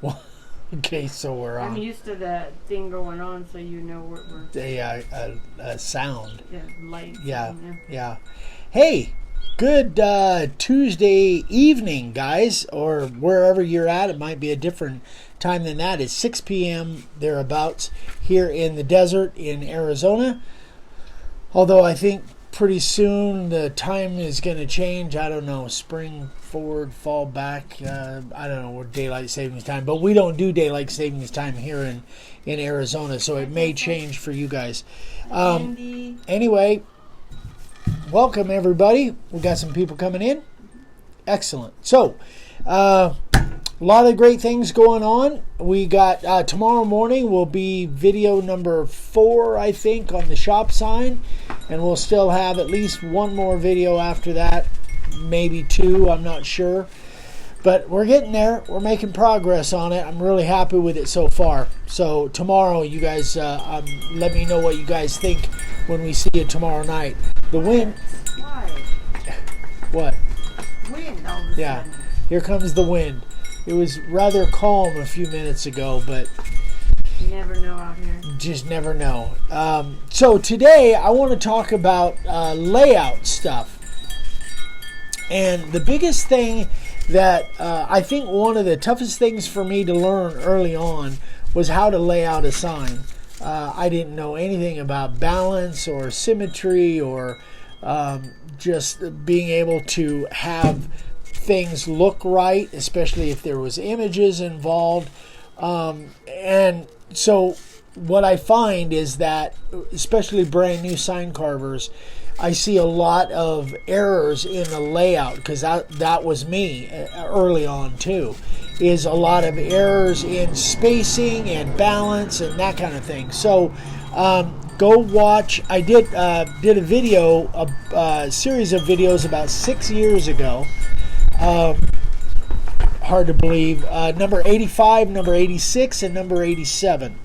Well, okay, so we're on. I'm used to that thing going on, so you know what we're. Sound. Yeah, lights. Yeah. Hey, good Tuesday evening, guys, or wherever you're at. It might be a different time than that. It's 6 p.m. thereabouts here in the desert in Arizona. Although I think pretty soon the time is going to change. I don't know, spring forward, fall back. I don't know, daylight savings time. But we don't do daylight savings time here in Arizona, so it may change for you guys. Anyway, welcome everybody. We got some people coming in. Excellent. So, a lot of great things going on. We got tomorrow morning will be video number 4, I think, on the shop sign. And we'll still have at least one more video after that. Maybe 2, I'm not sure. But we're getting there. We're making progress on it. I'm really happy with it so far. So tomorrow, you guys, let me know what you guys think when we see it tomorrow night. The wind. Why? What? Wind all of a sudden. Here comes the wind. It was rather calm a few minutes ago, but you never know out here. Just never know. So today I want to talk about layout stuff. And the biggest thing that I think one of the toughest things for me to learn early on was how to lay out a sign. I didn't know anything about balance or symmetry or just being able to have things look right, especially if there was images involved. And so what I find is that, especially brand new sign carvers, I see a lot of errors in the layout, because that was me early on too, is a lot of errors in spacing and balance and that kind of thing. So go watch. I did a video, a series of videos about 6 years ago. Hard to believe. Number 85, number 86, and number 87.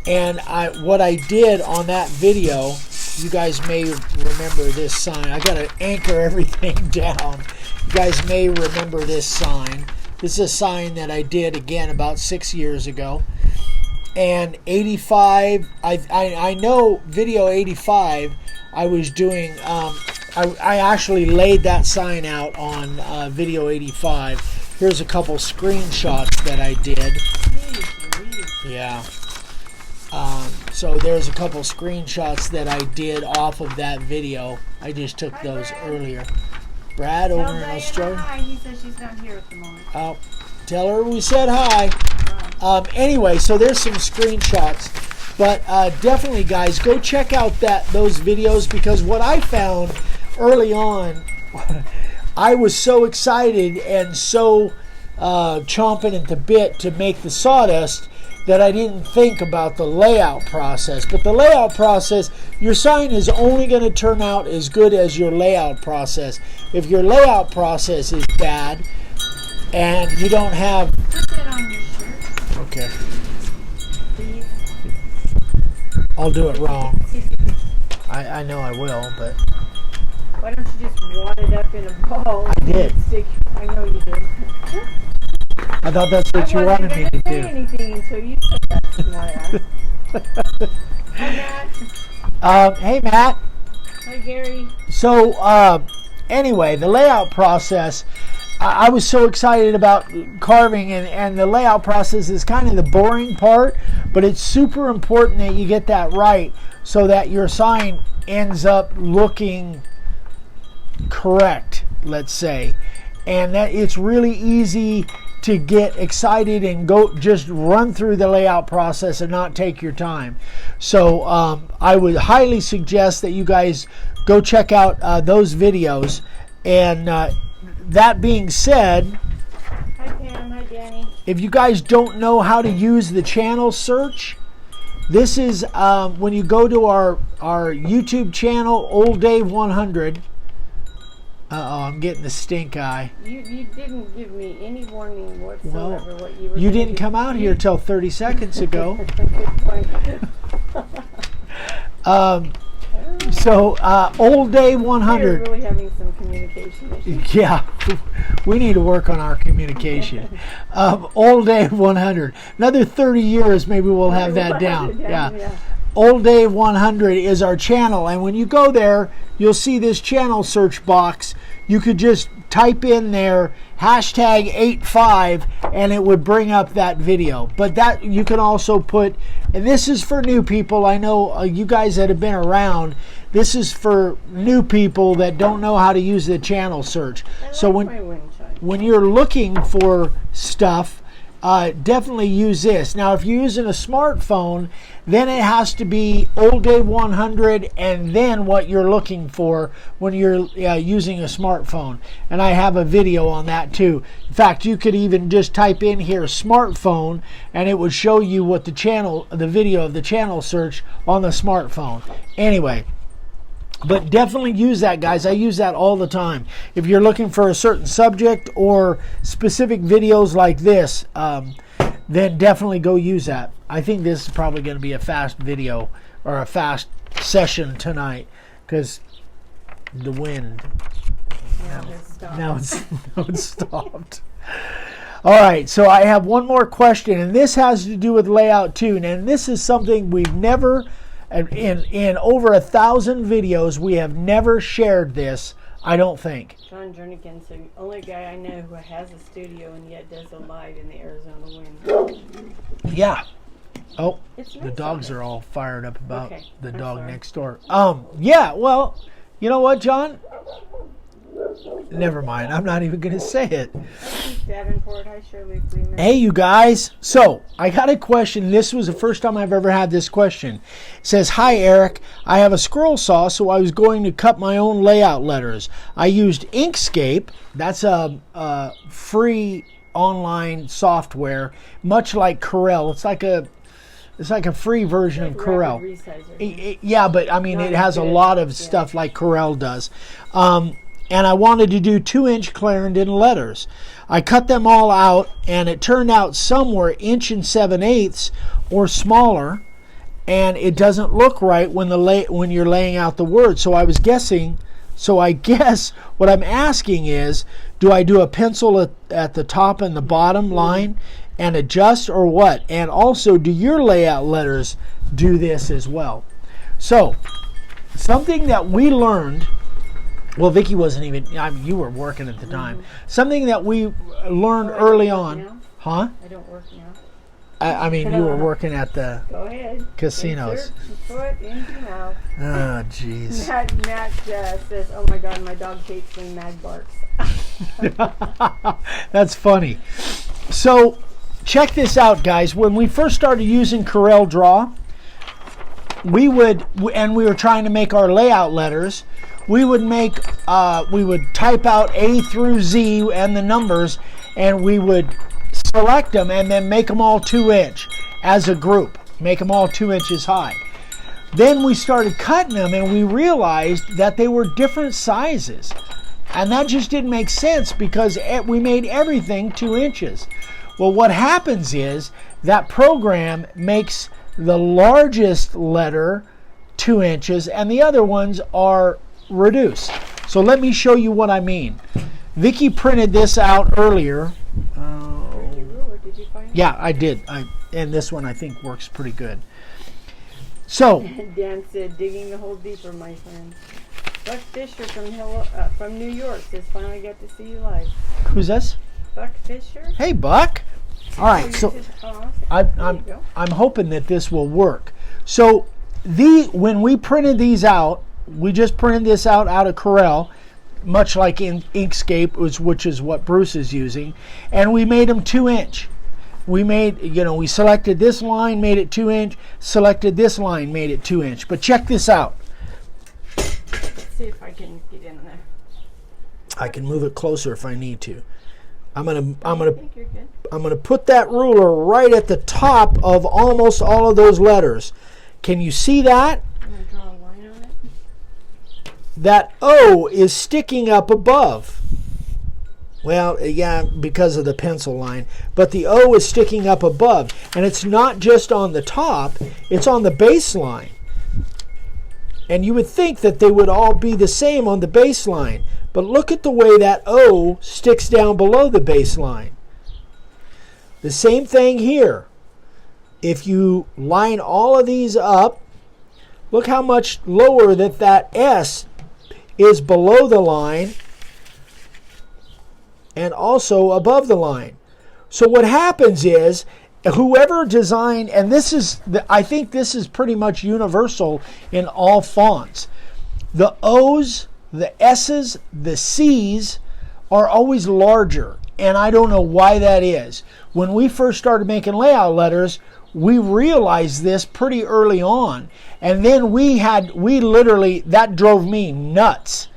And what I did on that video, you guys may remember this sign. I got to anchor everything down. You guys may remember this sign. This is a sign that I did again about 6 years ago. And 85, I know video 85, I was doing, I actually laid that sign out on video 85. Here's a couple screenshots that I did. Yeah. So there's a couple screenshots that I did off of that video. I just took those earlier. Brad over in Australia. Hi. He says she's not here at the moment. Oh, tell her we said hi. Anyway, so there's some screenshots. But definitely, guys, go check out those videos, because what I found early on, I was so excited and so chomping at the bit to make the sawdust that I didn't think about the layout process. But the layout process, your sign is only going to turn out as good as your layout process. If your layout process is bad and you don't have... Put that on your shirt. Okay. Please. I'll do it wrong. I know I will, but... Why don't you just wad it up in a ball? I did. I know you did. I thought that's what you wanted me to do. I wasn't going to say anything until you said that to my ass. Hi, Matt. Hey, Matt. Hi, Gary. So, anyway, the layout process, I was so excited about carving, and the layout process is kind of the boring part, but it's super important that you get that right so that your sign ends up looking correct, let's say. And that it's really easy to get excited and go just run through the layout process and not take your time. So I would highly suggest that you guys go check out those videos. And that being said, hi Pam, hi Danny. If you guys don't know how to use the channel search, this is when you go to our YouTube channel, Old Dave 100. Uh-oh, I'm getting the stink eye. You didn't give me any warning whatsoever what you were You didn't come out here till 30 seconds ago. Good point. So, Old Dave 100. We're really having some communication issues. Yeah, we need to work on our communication. Old Dave 100. Another 30 years, maybe we'll have that down. Yeah. Old Dave 100 is our channel, and when you go there, you'll see this channel search box. You could just type in there hashtag 85 and it would bring up that video. But that you can also put, and this is for new people. I know you guys that have been around, this is for new people that don't know how to use the channel search. So when you're looking for stuff, definitely use this. Now, if you're using a smartphone, then it has to be Old Dave 100 and then what you're looking for when you're using a smartphone. And I have a video on that too. In fact, you could even just type in here smartphone and it would show you what the video of the channel search on the smartphone. Anyway, but definitely use that, guys. I use that all the time. If you're looking for a certain subject or specific videos like this, then definitely go use that. I think this is probably going to be a fast video or a fast session tonight because the wind. Now it's stopped. All right, so I have one more question, and this has to do with layout too. And this is something we've never... In over 1,000 videos, we have never shared this, I don't think. John Jernigan's the only guy I know who has a studio and yet does a live in the Arizona wind. Yeah. Oh, It's the nice dogs out there. are all fired up about the I'm dog sorry. next door. Yeah, well, you know what, John? Never mind. I'm not even going to say it. Davenport, hi Shirley Freeman. Hey, you guys. So, I got a question. This was the first time I've ever had this question. It says, hi, Eric. I have a scroll saw, so I was going to cut my own layout letters. I used Inkscape. That's a free online software, much like Corel. It's like a free version of Corel. Yeah, but I mean, it has a lot of stuff like Corel does. And I wanted to do 2-inch Clarendon letters. I cut them all out, and it turned out some were 1 7/8 or smaller, and it doesn't look right when you're laying out the words. So I was guessing. So I guess what I'm asking is, do I do a pencil at the top and the bottom line and adjust, or what? And also, do your layout letters do this as well? So something that we learned. Well, Vicki wasn't even, you were working at the time. Something that we learned early on. Now? Huh? I don't work now. I mean, you were working at the Go ahead. casinos. Insert foot into mouth. Oh, jeez. Matt says, oh my God, my dog hates when Mag barks. That's funny. So, check this out, guys. When we first started using Corel Draw, we were trying to make our layout letters. We would type out A through Z and the numbers, and we would select them and then make them all 2-inch as a group. Make them all 2 inches high. Then we started cutting them, and we realized that they were different sizes. And that just didn't make sense because we made everything 2 inches. Well, what happens is that program makes the largest letter 2 inches, and the other ones are reduced. So let me show you what I mean. Vicki printed this out earlier. Did you find it? Yeah, I did. And this one I think works pretty good. So Dan said, digging the hole deeper, my friend. Buck Fisher from New York says, finally got to see you live. who's this? Buck Fisher? Hey, Buck. All right, so I'm I'm hoping that this will work. So when we printed these out, we just printed this out of Corel, much like in Inkscape, which is what Bruce is using, and we made them 2-inch. We selected this line, made it 2-inch, selected this line, made it 2-inch. But check this out. Let's see if I can get in there. I can move it closer if I need to. I'm I think you're good. gonna put that ruler right at the top of almost all of those letters. Can you see that? I'm going to draw a line on it. That O is sticking up above. Well, yeah, because of the pencil line. But the O is sticking up above. And it's not just on the top, it's on the baseline. And you would think that they would all be the same on the baseline. But look at the way that O sticks down below the baseline. The same thing here. If you line all of these up, look how much lower that S is below the line and also above the line. So what happens is, whoever designed, and I think this is pretty much universal in all fonts, the O's, the S's, the C's are always larger. And I don't know why that is. When we first started making layout letters, we realized this pretty early on. And then we literally, that drove me nuts.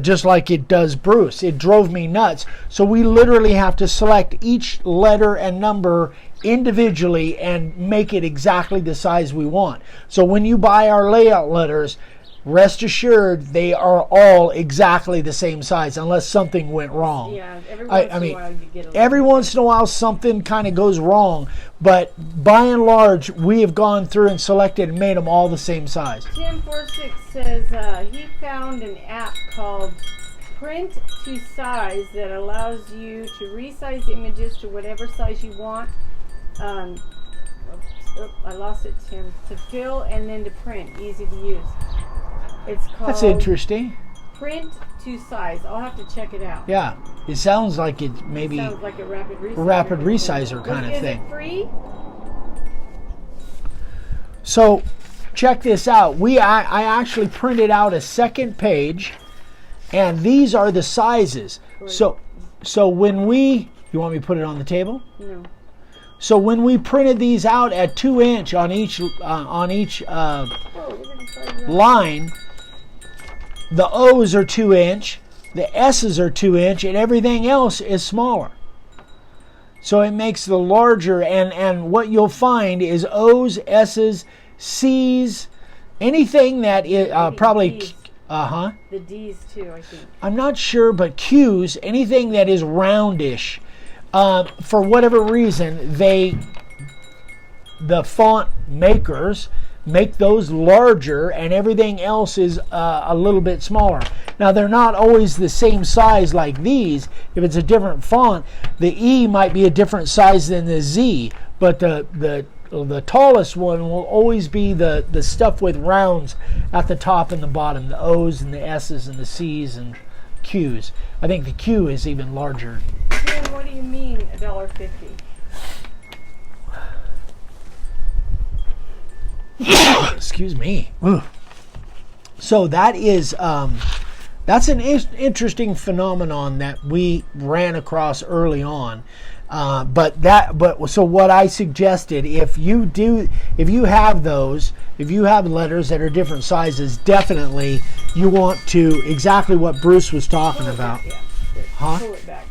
Just like it does Bruce. It drove me nuts. So we literally have to select each letter and number individually and make it exactly the size we want. So when you buy our layout letters, rest assured they are all exactly the same size unless something went wrong. Yeah, every once in a while you get every once in a while something kind of goes wrong, but by and large we have gone through and selected and made them all the same size. Tim46 says he found an app called Print to Size that allows you to resize images to whatever size you want. I lost it, Tim. To fill and then to print. Easy to use. It's called... That's interesting. Print to Size. I'll have to check it out. Yeah. It sounds like it maybe... Sounds like a rapid resizer. Rapid resizer kind of thing. Is it free? So, check this out. I actually printed out a second page, and these are the sizes. So when we... You want me to put it on the table? No. So when we printed these out at 2 inch on each line, the O's are 2 inch, the S's are 2 inch, and everything else is smaller. So it makes the larger, and what you'll find is O's, S's, C's, anything that is probably... D's. The D's too, I think. I'm not sure, but Q's, anything that is roundish, for whatever reason, the font makers make those larger and everything else is a little bit smaller. Now, they're not always the same size like these. If it's a different font, the E might be a different size than the Z, but the tallest one will always be the stuff with rounds at the top and the bottom, the O's and the S's and the C's and Q's. I think the Q is even larger. Tim, what do you mean $1.50? Excuse me. So that is that's an interesting phenomenon that we ran across early on. So what I suggested, if you have letters that are different sizes, definitely you want to exactly what Bruce was talking about. Pull it back.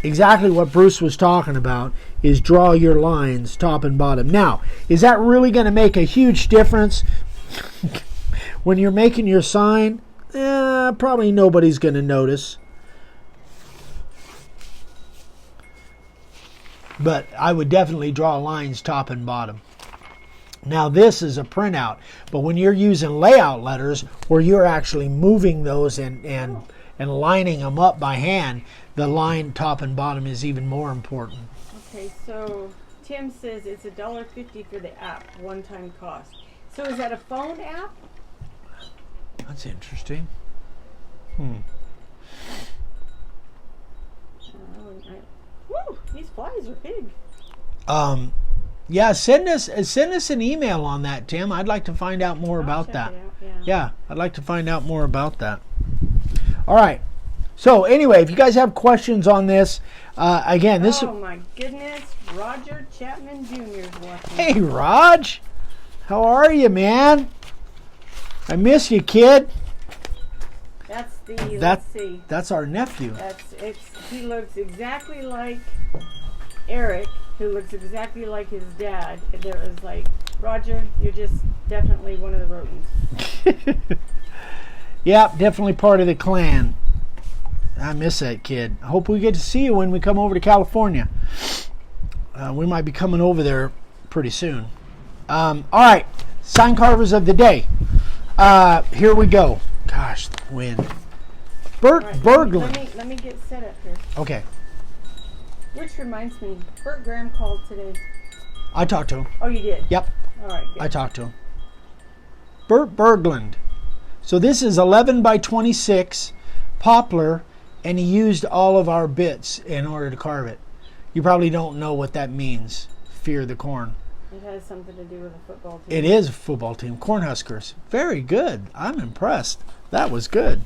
Exactly what Bruce was talking about is draw your lines top and bottom. Now, is that really going to make a huge difference when you're making your sign? Probably nobody's going to notice. But I would definitely draw lines top and bottom. Now this is a printout, but when you're using layout letters where you're actually moving those and lining them up by hand, the line top and bottom is even more important. Okay, so Tim says it's $1.50 for the app, one-time cost. So is that a phone app? That's interesting. Woo, these flies are big. Yeah, send us an email on that, Tim. I'd like to find out more about that. Yeah, I'd like to find out more about that. All right. So anyway, if you guys have questions on this, again, this. Oh my goodness, Roger Chapman Jr. is watching. Hey, Raj, how are you, man? I miss you, kid. Let's see. That's our nephew. He looks exactly like Eric, who looks exactly like his dad. There was like, Roger, you're just definitely one of the rodents. Yep, definitely part of the clan. I miss that kid. I hope we get to see you when we come over to California. We might be coming over there pretty soon. All right, sign carvers of the day. Here we go. Gosh, the wind. Bert All right, Berglund. Let me get set up here. Okay. Which reminds me, Bert Graham called today. I talked to him. Oh, you did? Yep. All right, good. I talked to him. Bert Berglund. So this is 11 by 26 poplar, and he used all of our bits in order to carve it. You probably don't know what that means. Fear the corn. It has something to do with a football team. It is a football team. Cornhuskers. Very good. I'm impressed. That was good.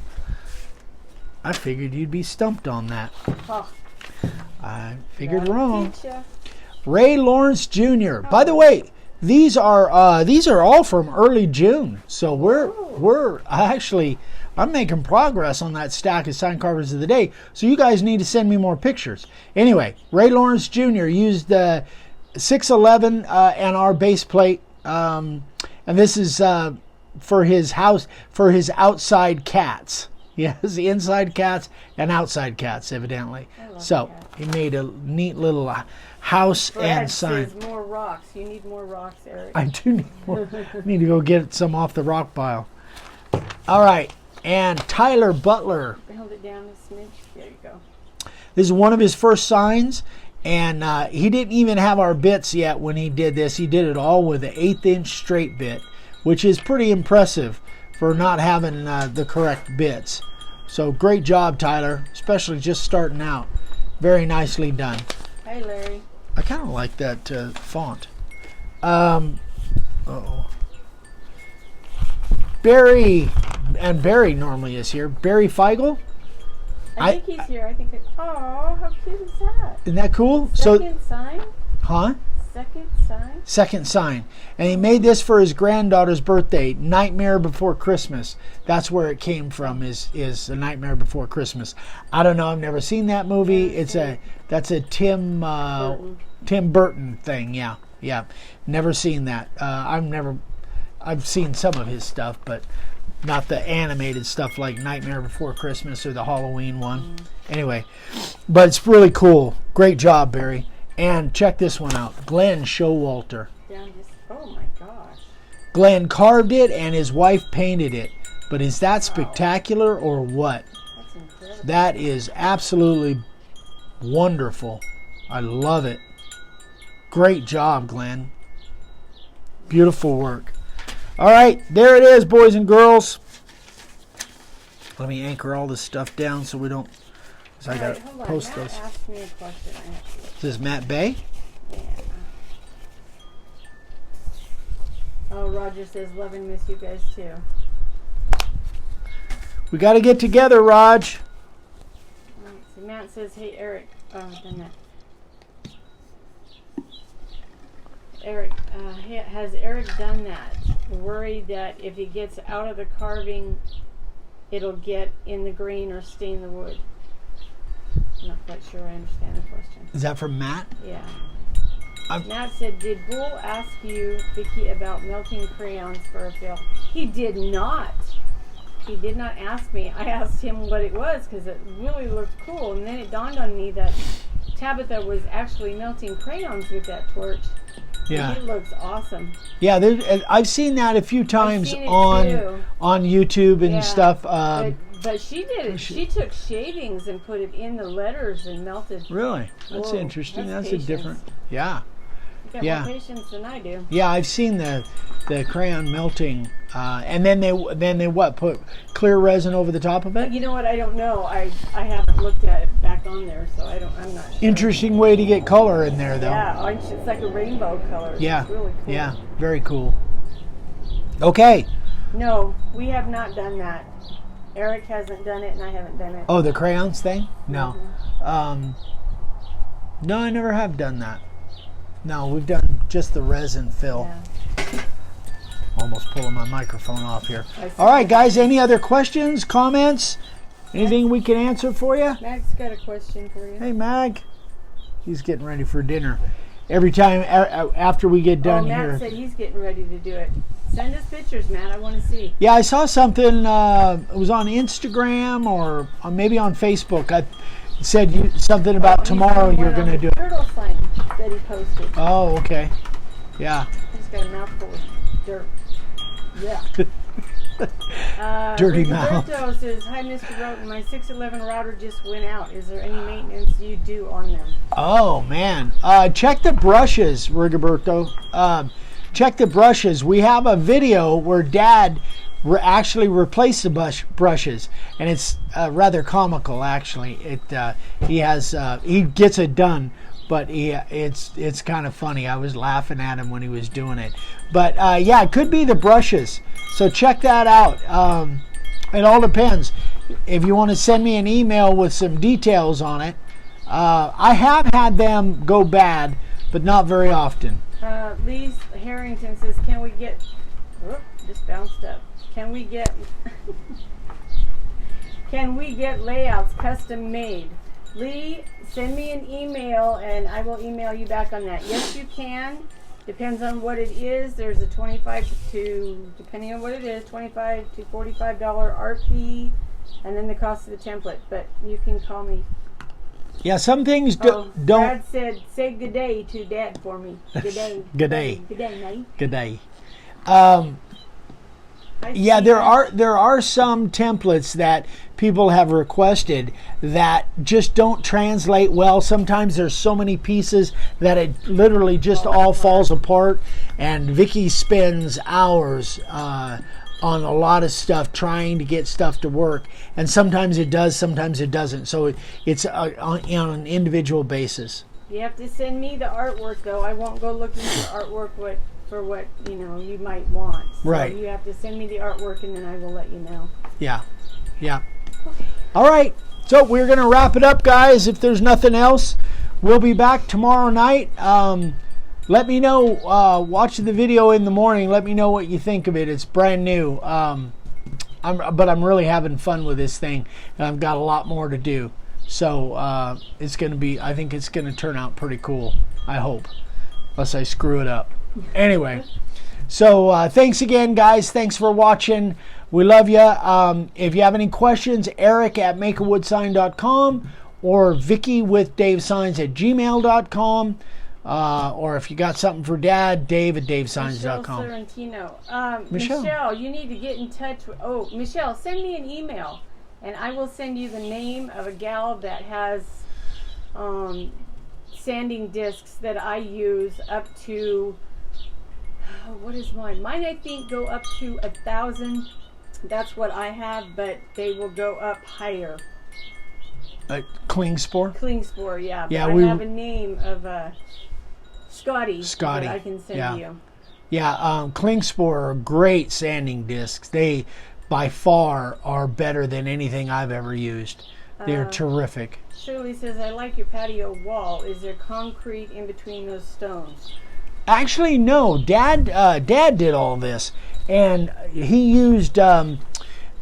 I figured you'd be stumped on that. Oh, I figured that'll wrong. teach ya. Ray Lawrence Jr. By the way, these are all from early June. So I'm making progress on that stack of sign carvers of the day. So you guys need to send me more pictures. Anyway, Ray Lawrence Jr. used 611 and our base plate, and this is for his house, for his outside cats. Yes, the inside cats and outside cats, evidently. So he made a neat little house and sign. Says more rocks. You need more rocks, Eric. I do need more. Need to go get some off the rock pile. All right, and Tyler Butler. Hold it down a smidge. There you go. This is one of his first signs, and he didn't even have our bits yet when he did this. He did it all with an 1/8" straight bit, which is pretty impressive for not having the correct bits. So great job, Tyler, especially just starting out. Very nicely done. Hey, Larry. I kind of like that font. Uh-oh. Barry, and Barry normally is here. Barry Feigl. I think he's here. I think oh, how cute is that? Isn't that cool? Second sign? Huh? Second sign? Second sign. And he made this for his granddaughter's birthday, Nightmare Before Christmas. That's where it came from, is A Nightmare Before Christmas. I don't know, I've never seen that movie. That's a Tim Burton thing, yeah. Never seen that. I've seen some of his stuff, but not the animated stuff like Nightmare Before Christmas or the Halloween one. Anyway, but it's really cool. Great job, Barry. And check this one out. Glenn Showalter. Oh my gosh. Glenn carved it and his wife painted it. But is that spectacular or what? That's incredible. That is absolutely wonderful. I love it. Great job, Glenn. Beautiful work. All right, there it is, boys and girls. Let me anchor all this stuff down so we don't... So I got to post Matt those. asked me a question. I have to look. This is Matt Bay. Yeah. Oh, Roger says, love and miss you guys too. We got to get together, Raj. Right, so Matt says, hey, Eric. Oh, I've done that. Eric, has Eric done that? Worried that if he gets out of the carving, it'll get in the grain or stain the wood? I'm not quite sure I understand the question. Is that from Matt? Yeah. Matt said, did Bull ask you, Vicky, about melting crayons for a fill? He did not. He did not ask me. I asked him what it was because it really looked cool. And then it dawned on me that Tabitha was actually melting crayons with that torch. Yeah. And it looks awesome. Yeah, I've seen that a few times seen it on too. YouTube and Yeah. stuff. But she did it. She took shavings and put it in the letters and melted. Really? That's Whoa, interesting. That's patience. a different... Yeah. You got Yeah. more patience than I do. Yeah, I've seen the crayon melting, and then they what, put clear resin over the top of it? You know what? I don't know. I haven't looked at it back on there, so I'm not sure. Interesting way to get color in there, though. Yeah, it's like a rainbow color. Yeah. It's really cool. Yeah, very cool. Okay. No, we have not done that. Eric hasn't done it, and I haven't done it. Oh, the crayons thing? No. Mhm. No, I never have done that. No, we've done just the resin fill. Yeah. Almost pulling my microphone off here. All right, guys, any other questions, comments? Anything we can answer for you? Mag's got a question for you. Hey, Mag. He's getting ready for dinner. Every time after we get done Matt here. said he's getting ready to do it. Send us pictures, Matt. I want to see. Yeah, I saw something. It was on Instagram or maybe on Facebook. I said something about tomorrow you're going to do it. Turtle sign that he posted. Oh, okay. Yeah. He's got a mouthful of dirt. Yeah. Dirty mouth. Roberto says, hi, Mr. Roten. My 611 router just went out. Is there any maintenance you do on them? Oh, man. Check the brushes, Rigoberto. Check the brushes. We have a video where Dad actually replaced the brushes, and it's rather comical, actually. He gets it done, but it's kind of funny. I was laughing at him when he was doing it. But yeah, it could be the brushes. So check that out. It all depends. If you want to send me an email with some details on it, I have had them go bad, but not very often. Lee Harrington says, can we get... Whoop, just bounced up. Can we get... Can we get layouts custom made? Lee, send me an email and I will email you back on that. Yes, you can. Depends on what it is. There's a depending on what it is, $25 to $45 art fee, and then the cost of the template. But you can call me. Yeah, some things don't. Dad said, say good day to Dad for me. Good day. Good day. Good day, mate. Good day. Yeah, there are some templates that people have requested that just don't translate well. Sometimes there's so many pieces that it literally just all falls apart, and Vicky spends hours on a lot of stuff trying to get stuff to work, and sometimes it does, sometimes it doesn't. So it's on an individual basis. You have to send me the artwork, though. I won't go looking for artwork for what you might want. So right. You have to send me the artwork, and then I will let you know. Yeah. Okay. All right. So we're going to wrap it up, guys. If there's nothing else, we'll be back tomorrow night. Let me know. Watch the video in the morning. Let me know what you think of it. It's brand new. But I'm really having fun with this thing, and I've got a lot more to do. So it's going to be. I think it's going to turn out pretty cool. I hope, unless I screw it up. Anyway, so thanks again, guys. Thanks for watching. We love you. If you have any questions, Eric at makeawoodsign.com or Vicky with davesigns@gmail.com. Or if you got something for Dad, Dave at davesigns.com. Michelle, you need to get in touch with... Oh, Michelle, send me an email, and I will send you the name of a gal that has sanding discs that I use up to... what is mine? Mine, I think, go up to 1,000. That's what I have, but they will go up higher. Klingspor? Klingspor, yeah. Yeah, but I have a name of Scotty that I can send you. Yeah, Klingspor are great sanding discs. They, by far, are better than anything I've ever used. They're terrific. Shirley says, I like your patio wall. Is there concrete in between those stones? Actually, no. Dad did all this, and he used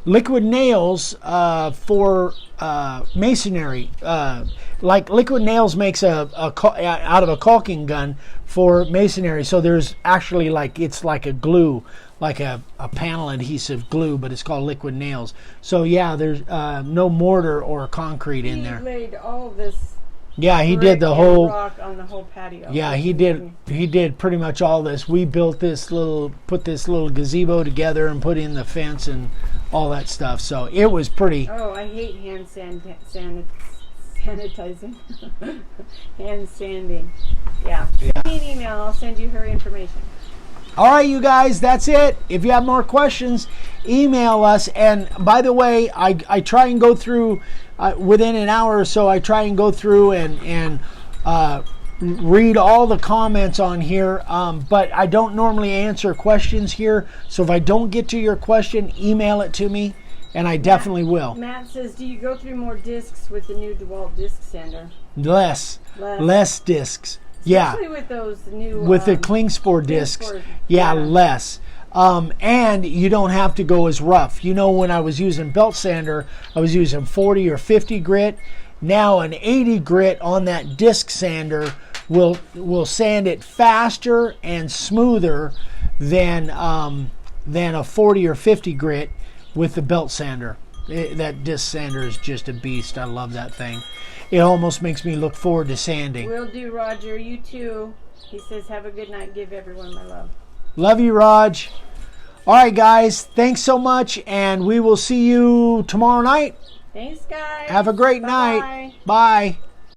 liquid nails for masonry. Like liquid nails makes out of a caulking gun for masonry. So there's actually it's like a glue, like a panel adhesive glue, but it's called liquid nails. So yeah, there's no mortar or concrete in there. He laid all this. Yeah, he did the whole rock on the whole patio. Yeah, he did pretty much all this. We put this little gazebo together and put in the fence and all that stuff. So it was pretty. Oh, I hate hand sanitizing. Hand sanding. Yeah. Send me an email. I'll send you her information. All right, you guys, that's it. If you have more questions, email us. And by the way, I try and go through within an hour or so. I try and go through and read all the comments on here. But I don't normally answer questions here. So if I don't get to your question, email it to me, and I definitely will. Matt says, do you go through more discs with the new DeWalt disc sander? Less discs. Especially with those new... With the Klingspor discs. Yeah, less. And you don't have to go as rough. When I was using belt sander, I was using 40 or 50 grit. Now an 80 grit on that disc sander will sand it faster and smoother than a 40 or 50 grit with the belt sander. That disc sander is just a beast. I love that thing. It almost makes me look forward to sanding. Will do, Roger. You too. He says, have a good night. Give everyone my love. Love you, Raj. All right, guys. Thanks so much, and we will see you tomorrow night. Thanks, guys. Have a great Bye-bye. night. Bye.